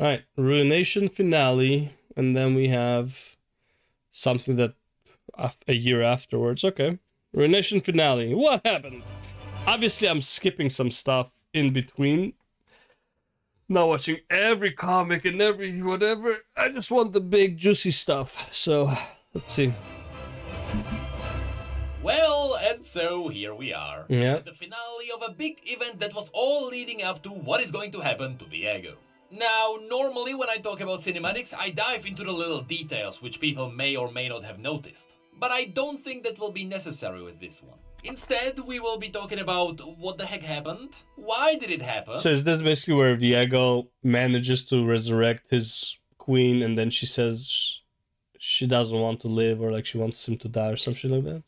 Alright, Ruination Finale, and then we have something that a year afterwards. Okay. Ruination Finale. What happened? Obviously, I'm skipping some stuff in between. Not watching every comic and every whatever. I just want the big juicy stuff. So, let's see. Well, and so here we are. Yeah. At the finale of a big event that was all leading up to what is going to happen to Viego. Now, normally when I talk about cinematics, I dive into the little details which people may or may not have noticed. But I don't think that will be necessary with this one. Instead, we will be talking about what the heck happened, why did it happen. So is this basically where Viego manages to resurrect his queen and then she says she doesn't want to live, or like she wants him to die or something like that?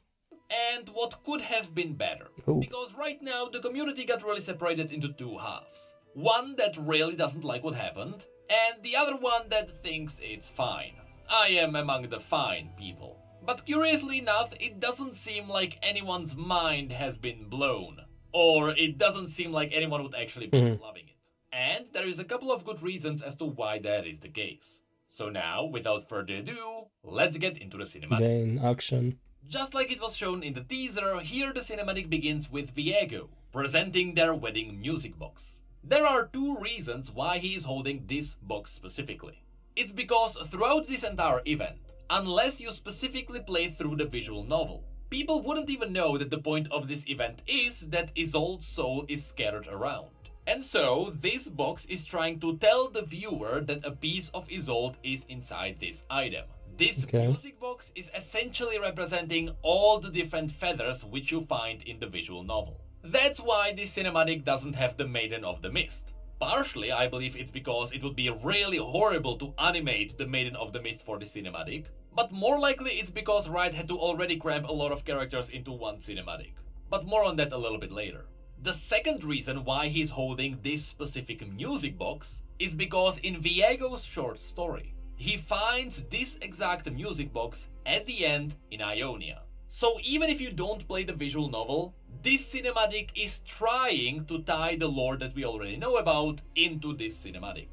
And what could have been better. Ooh. Because right now the community got really separated into two halves. One that really doesn't like what happened, and the other one that thinks it's fine. I am among the fine people. But curiously enough, it doesn't seem like anyone's mind has been blown. Or it doesn't seem like anyone would actually be loving it. And there is a couple of good reasons as to why that is the case. So now, without further ado, let's get into the cinematic. Then action. Just like it was shown in the teaser, here the cinematic begins with Viego presenting their wedding music box. There are two reasons why he is holding this box specifically. It's because throughout this entire event, unless you specifically play through the visual novel, people wouldn't even know that the point of this event is that Isolde's soul is scattered around. And so, this box is trying to tell the viewer that a piece of Isolde is inside this item. This music box is essentially representing all the different feathers which you find in the visual novel. That's why this cinematic doesn't have the Maiden of the Mist. Partially, I believe it's because it would be really horrible to animate the Maiden of the Mist for the cinematic, but more likely it's because Riot had to already cram a lot of characters into one cinematic. But more on that a little bit later. The second reason why he's holding this specific music box is because in Viego's short story, he finds this exact music box at the end in Ionia. So even if you don't play the visual novel, this cinematic is trying to tie the lore that we already know about into this cinematic.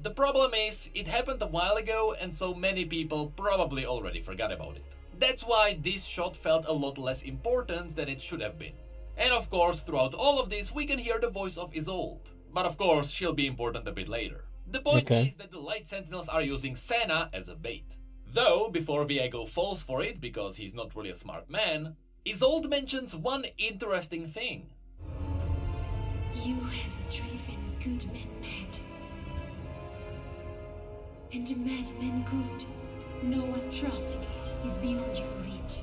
The problem is, it happened a while ago and so many people probably already forgot about it. That's why this shot felt a lot less important than it should have been. And of course, throughout all of this, we can hear the voice of Isolde. But of course, she'll be important a bit later. The point is that the Light Sentinels are using Senna as a bait. Though, before Viego falls for it, because he's not really a smart man, Isolde mentions one interesting thing. You have driven good men mad. And a madman good. No atrocity is beyond your reach.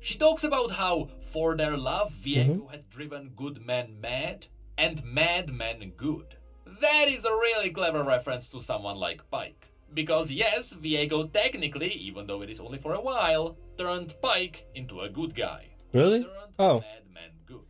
She talks about how, for their love, Viego had driven good men mad, and mad men good. That is a really clever reference to someone like Pike. Because yes, Viego technically, even though it is only for a while, turned Pike into a good guy. Really? Oh. Madman good.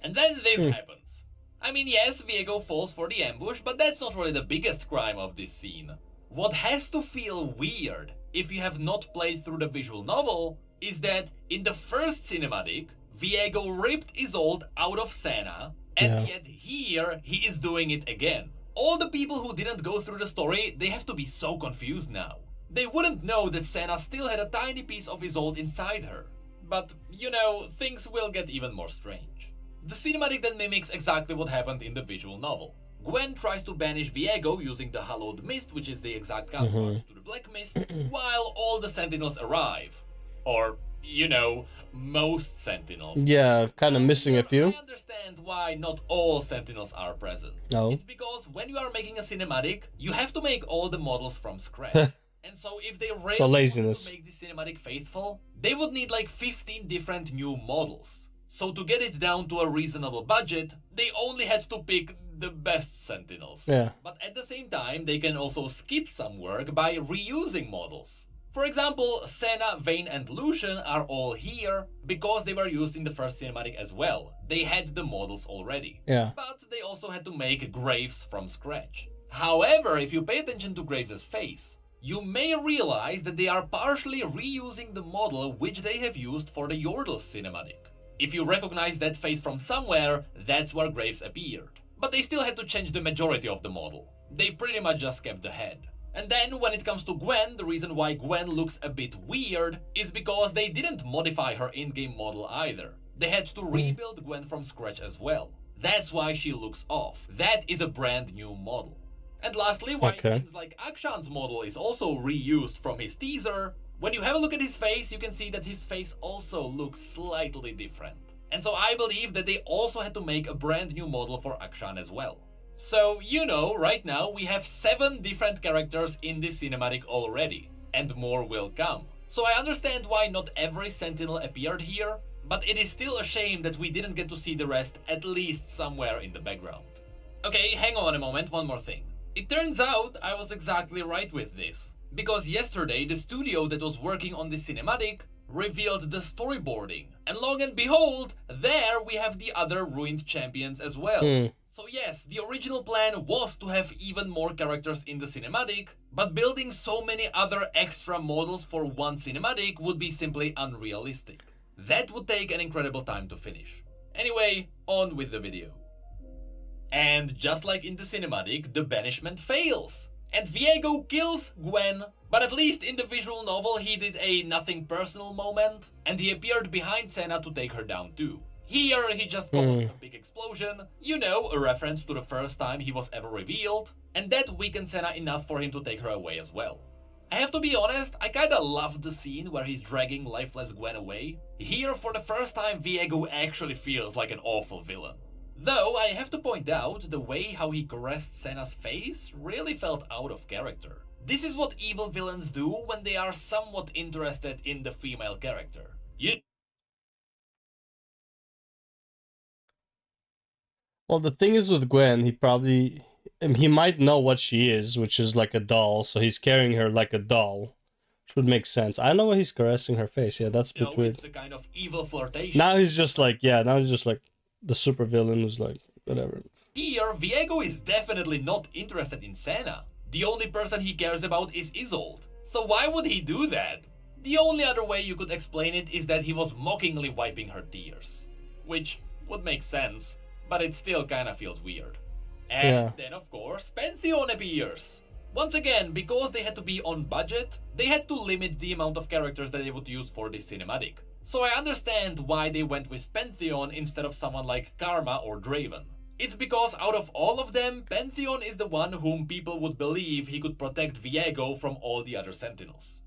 And then this happens. I mean, yes, Viego falls for the ambush, but that's not really the biggest crime of this scene. What has to feel weird, if you have not played through the visual novel, is that in the first cinematic, Viego ripped Isolde out of Senna, and yet here, he is doing it again. All the people who didn't go through the story, they have to be so confused now. They wouldn't know that Senna still had a tiny piece of Isolde inside her. But, you know, things will get even more strange. The cinematic then mimics exactly what happened in the visual novel. Gwen tries to banish Viego using the Hallowed Mist, which is the exact counterpart to the Black Mist, while all the Sentinels arrive. Or, you know, most Sentinels. Yeah, kind of missing a few. I understand why not all Sentinels are present. No. It's because when you are making a cinematic, you have to make all the models from scratch. And so if they really wanted to make this cinematic faithful, they would need like 15 different new models. So to get it down to a reasonable budget, they only had to pick the best Sentinels. Yeah. But at the same time, they can also skip some work by reusing models. For example, Senna, Vayne and Lucian are all here because they were used in the first cinematic as well. They had the models already. Yeah. But they also had to make Graves from scratch. However, if you pay attention to Graves' face, you may realize that they are partially reusing the model which they have used for the Yordle cinematic. If you recognize that face from somewhere, that's where Graves appeared. But they still had to change the majority of the model. They pretty much just kept the head. And then when it comes to Gwen, the reason why Gwen looks a bit weird is because they didn't modify her in-game model either. They had to rebuild Gwen from scratch as well. That's why she looks off. That is a brand new model. And lastly, why it seems like Akshan's model is also reused from his teaser, when you have a look at his face, you can see that his face also looks slightly different. And so I believe that they also had to make a brand new model for Akshan as well. So, you know, right now we have 7 different characters in this cinematic already, and more will come. So I understand why not every Sentinel appeared here, but it is still a shame that we didn't get to see the rest at least somewhere in the background. Okay, hang on a moment, one more thing. It turns out I was exactly right with this, because yesterday the studio that was working on this cinematic revealed the storyboarding, and lo and behold, there we have the other ruined champions as well. So yes, the original plan was to have even more characters in the cinematic, but building so many other extra models for one cinematic would be simply unrealistic. That would take an incredible time to finish. Anyway, on with the video. And just like in the cinematic, the banishment fails. And Viego kills Gwen, but at least in the visual novel he did a nothing personal moment, and he appeared behind Senna to take her down too. Here he just caused a big explosion, you know, a reference to the first time he was ever revealed, and that weakened Senna enough for him to take her away as well. I have to be honest, I kinda loved the scene where he's dragging lifeless Gwen away. Here for the first time Viego actually feels like an awful villain. Though I have to point out, the way how he caressed Senna's face really felt out of character. This is what evil villains do when they are somewhat interested in the female character. Well, the thing is with Gwen, he might know what she is, which is like a doll, so he's carrying her like a doll. Which would make sense. I don't know why he's caressing her face. Yeah, that's a bit weird. It's the kind of evil flirtation. Now he's just like, the super villain who's like, whatever. Here, Viego is definitely not interested in Senna. The only person he cares about is Isolde. So why would he do that? The only other way you could explain it is that he was mockingly wiping her tears. Which would make sense, but it still kinda feels weird. And then of course, Pantheon appears. Once again, because they had to be on budget, they had to limit the amount of characters that they would use for this cinematic. So I understand why they went with Pantheon instead of someone like Karma or Draven. It's because out of all of them, Pantheon is the one whom people would believe he could protect Viego from all the other Sentinels.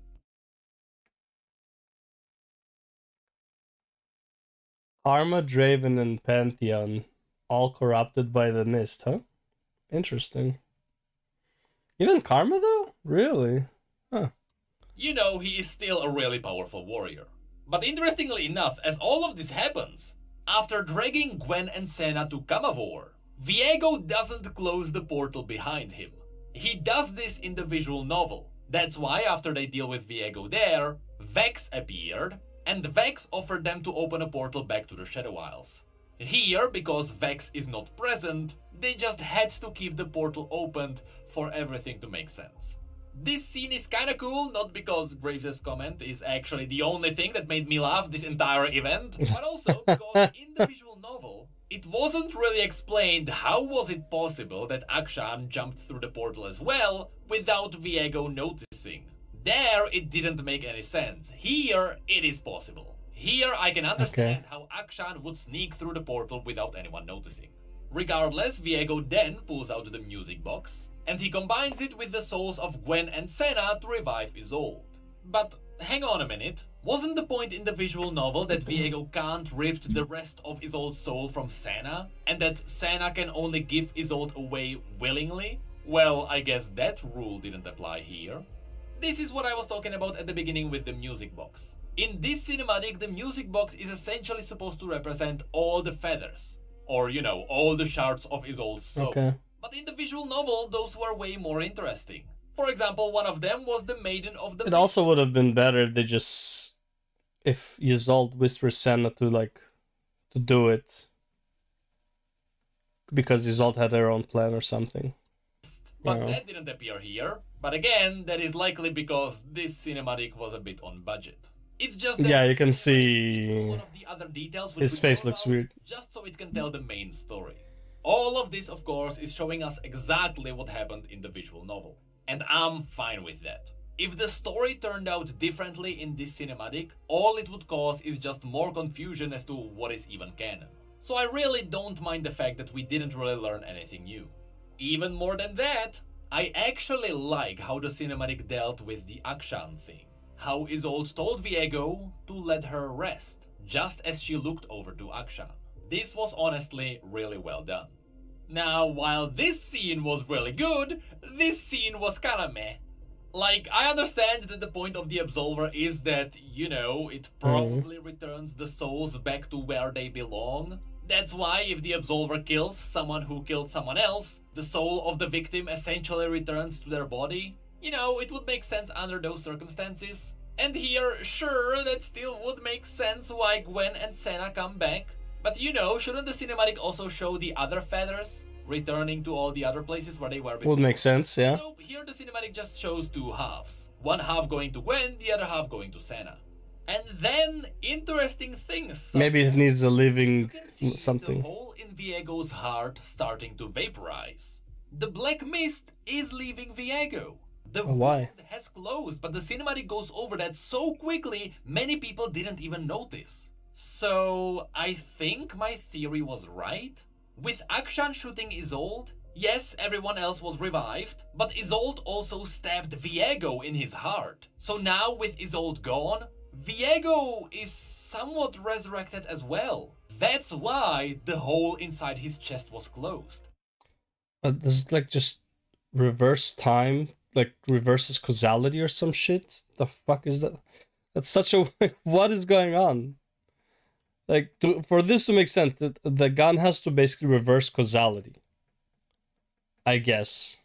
Karma, Draven, and Pantheon, all corrupted by the mist, huh? Interesting. Even Karma though? Really? Huh. You know, he is still a really powerful warrior. But interestingly enough, as all of this happens, after dragging Gwen and Senna to Kamavor, Viego doesn't close the portal behind him. He does this in the visual novel. That's why after they deal with Viego there, Vex appeared, and Vex offered them to open a portal back to the Shadow Isles. Here, because Vex is not present, they just had to keep the portal opened for everything to make sense. This scene is kinda cool, not because Graves' comment is actually the only thing that made me laugh this entire event, but also because in the visual novel, it wasn't really explained how was it possible that Akshan jumped through the portal as well without Viego noticing. There, it didn't make any sense. Here, it is possible. Here, I can understand how Akshan would sneak through the portal without anyone noticing. Regardless, Viego then pulls out the music box, and he combines it with the souls of Gwen and Senna to revive Isolde. But hang on a minute, wasn't the point in the visual novel that Viego can't rip the rest of Isolde's soul from Senna, and that Senna can only give Isolde away willingly? Well, I guess that rule didn't apply here. This is what I was talking about at the beginning with the music box. In this cinematic, the music box is essentially supposed to represent all the feathers. Or, you know, all the shards of Isolde's soul. But in the visual novel, those were way more interesting. For example, one of them was the Maiden of the... It also would have been better if Isolde whispers Senna to do it. Because Isolde had her own plan or something. But that didn't appear here. But again, that is likely because this cinematic was a bit on budget. It's just that... Yeah, you can see... A lot of the other details his face looks weird. Just so it can tell the main story. All of this, of course, is showing us exactly what happened in the visual novel. And I'm fine with that. If the story turned out differently in this cinematic, all it would cause is just more confusion as to what is even canon. So I really don't mind the fact that we didn't really learn anything new. Even more than that, I actually like how the cinematic dealt with the Akshan thing. How Isolde told Viego to let her rest, just as she looked over to Akshan. This was honestly really well done. Now, while this scene was really good, this scene was kinda meh. Like, I understand that the point of the Absolver is that, you know, it probably returns the souls back to where they belong. That's why if the Absolver kills someone who killed someone else, the soul of the victim essentially returns to their body. You know, it would make sense under those circumstances. And here, sure, that still would make sense why Gwen and Senna come back. But you know, shouldn't the cinematic also show the other feathers returning to all the other places where they were before? Would make sense, yeah. Nope, here the cinematic just shows two halves. One half going to Gwen, the other half going to Senna. And then, interesting things. Maybe it needs a living You can see something. the hole in Viego's heart starting to vaporize. The black mist is leaving Viego. The why? wound has closed, but the cinematic goes over that so quickly, many people didn't even notice. So, I think my theory was right. With Akshan shooting Isolde, yes, everyone else was revived, but Isolde also stabbed Viego in his heart. So now with Isolde gone, Viego is somewhat resurrected as well. That's why the hole inside his chest was closed. This is like just reverse time, like reverses causality or some shit. The fuck is that? That's such a what is going on? Like for this to make sense, the gun has to basically reverse causality, I guess.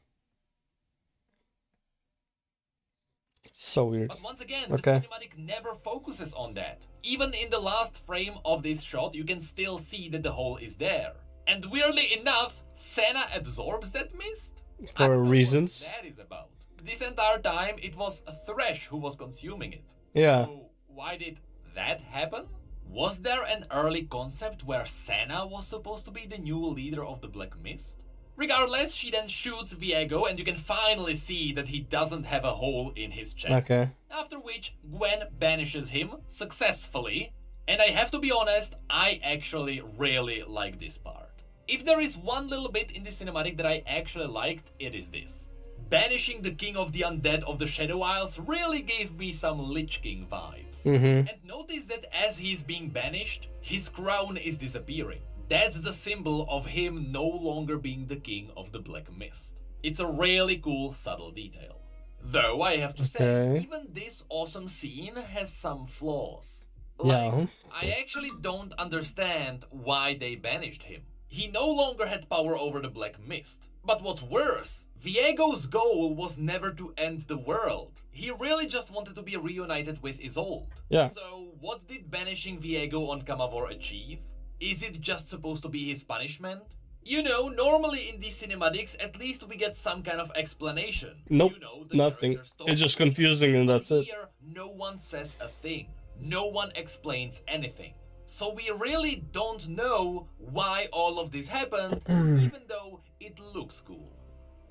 So weird. But once again, Okay. the cinematic never focuses on that. Even in the last frame of this shot, you can still see that the hole is there. And weirdly enough, Senna absorbs that mist? I For don't know reasons. what that is about. This entire time, it was Thresh who was consuming it. Yeah. So why did that happen? Was there an early concept where Senna was supposed to be the new leader of the Black Mist? Regardless, she then shoots Viego and you can finally see that he doesn't have a hole in his chest. Okay. After which, Gwen banishes him successfully. And I have to be honest, I actually really like this part. If there is one little bit in this cinematic that I actually liked, it is this. Banishing the King of the Undead of the Shadow Isles really gave me some Lich King vibes. And notice that as he's being banished, his crown is disappearing. That's the symbol of him no longer being the king of the Black Mist. It's a really cool, subtle detail. Though I have to say, even this awesome scene has some flaws. Like, I actually don't understand why they banished him. He no longer had power over the Black Mist. But what's worse, Viego's goal was never to end the world. He really just wanted to be reunited with Isolde. Yeah. So what did banishing Viego on Camavor achieve? Is it just supposed to be his punishment? You know, normally in these cinematics, at least we get some kind of explanation. Nope, You know, the nothing. character's story. It's just confusing and that's it. Here, no one says a thing. No one explains anything. So we really don't know why all of this happened, even though it looks cool.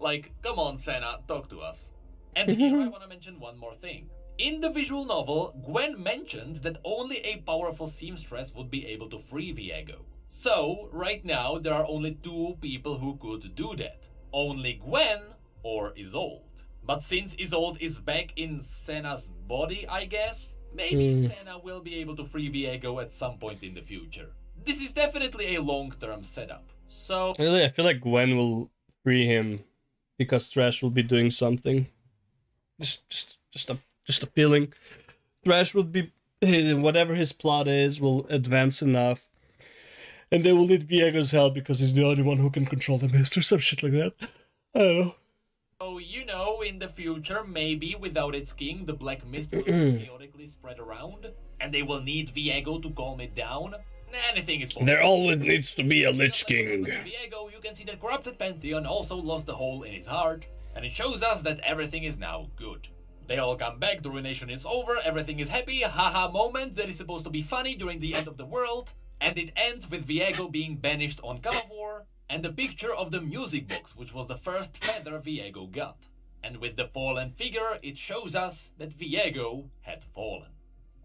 Like, come on, Senna, talk to us. And here I want to mention one more thing. In the visual novel, Gwen mentioned that only a powerful seamstress would be able to free Viego. So, right now, there are only two people who could do that. Only Gwen or Isolde. But since Isolde is back in Senna's body, I guess, maybe Senna will be able to free Viego at some point in the future. This is definitely a long-term setup. So, Really, I feel like Gwen will free him because Thresh will be doing something. Just a feeling. Thresh will be, whatever his plot is, will advance enough. And they will need Viego's help because he's the only one who can control the mist or some shit like that. I don't know. So, you know, in the future, maybe without its king, the Black Mist will chaotically spread around, and they will need Viego to calm it down. Anything is possible. There always needs to be a Lich King. With Viego, you can see that corrupted Pantheon also lost the hole in his heart, and it shows us that everything is now good. They all come back, the ruination is over, everything is happy, haha moment that is supposed to be funny during the end of the world, and it ends with Viego being banished on Camavor, and a picture of the music box, which was the first feather Viego got. And with the fallen figure, it shows us that Viego had fallen.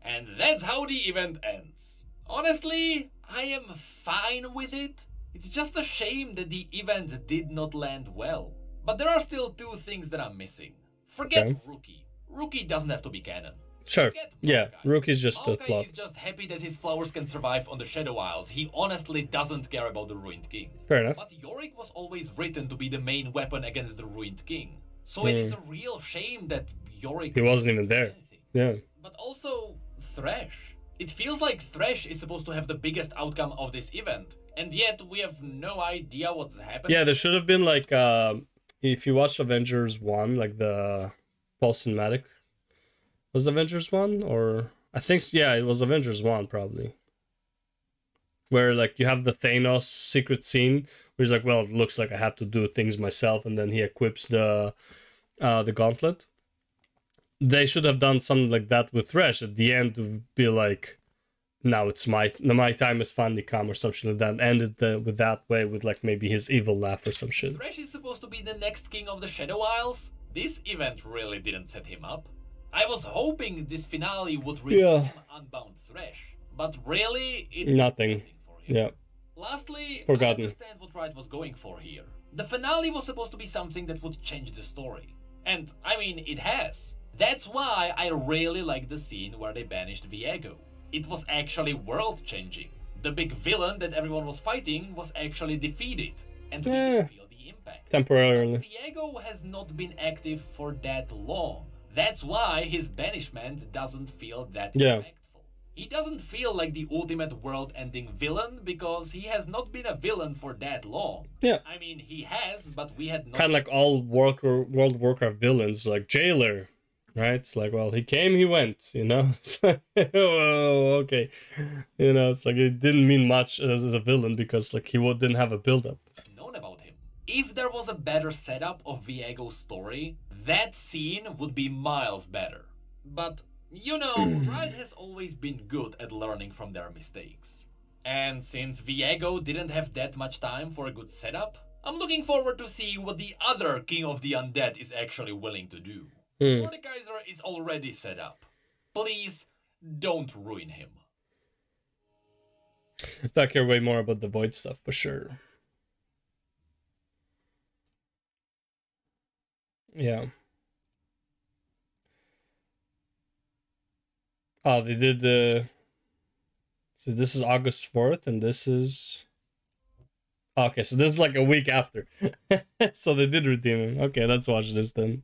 And that's how the event ends. Honestly, I am fine with it. It's just a shame that the event did not land well. But there are still two things that I'm missing. Forget Rookie. Rookie doesn't have to be canon. Sure. Yeah, Rookie's just a plot. He's just happy that his flowers can survive on the Shadow Isles. He honestly doesn't care about the Ruined King. Fair enough. But Yorick was always written to be the main weapon against the Ruined King. So it is a real shame that Yorick... He wasn't even there. Yeah. But also, Thresh. It feels like Thresh is supposed to have the biggest outcome of this event. And yet, we have no idea what's happening. Yeah, there should have been like... if you watch Avengers 1, like the post-cinematic... Was it Avengers 1? Or... I think, yeah, it was Avengers 1, probably. Where, like, you have the Thanos secret scene, where he's like, well, it looks like I have to do things myself, and then he equips the gauntlet. They should have done something like that with Thresh. At the end, it would be like, now it's my time has finally come, or something like that. Ended with that way, with, like, maybe his evil laugh or some shit. Thresh is supposed to be the next king of the Shadow Isles. This event really didn't set him up. I was hoping this finale would reveal him Unbound Thresh, but really, it nothing for him. Yeah. Lastly, Forgotten. I understand what Wright was going for here. The finale was supposed to be something that would change the story. And, I mean, it has. That's why I really like the scene where they banished Viego. It was actually world-changing. The big villain that everyone was fighting was actually defeated. And we can feel the impact. Temporarily. But Viego has not been active for that long. That's why his banishment doesn't feel that impactful. He doesn't feel like the ultimate world-ending villain because he has not been a villain for that long. Yeah. I mean, he has, but we had not... Kind of like all World of Warcraft villains, like Jailer, right? It's like, well, he came, he went, you know? It's like, oh, okay. You know, it's like it didn't mean much as a villain because, like, he didn't have a build-up. Known about him. If there was a better setup of Viego's story, that scene would be miles better. But, you know, Wright has always been good at learning from their mistakes. And since Viego didn't have that much time for a good setup, I'm looking forward to see what the other King of the Undead is actually willing to do. Mordekaiser is already set up. Please, don't ruin him. I care way more about the Void stuff, for sure. Yeah. Oh, they did the... So this is August 4th, and this is... Okay, so this is like a week after. So they did redeem him. Okay, let's watch this then.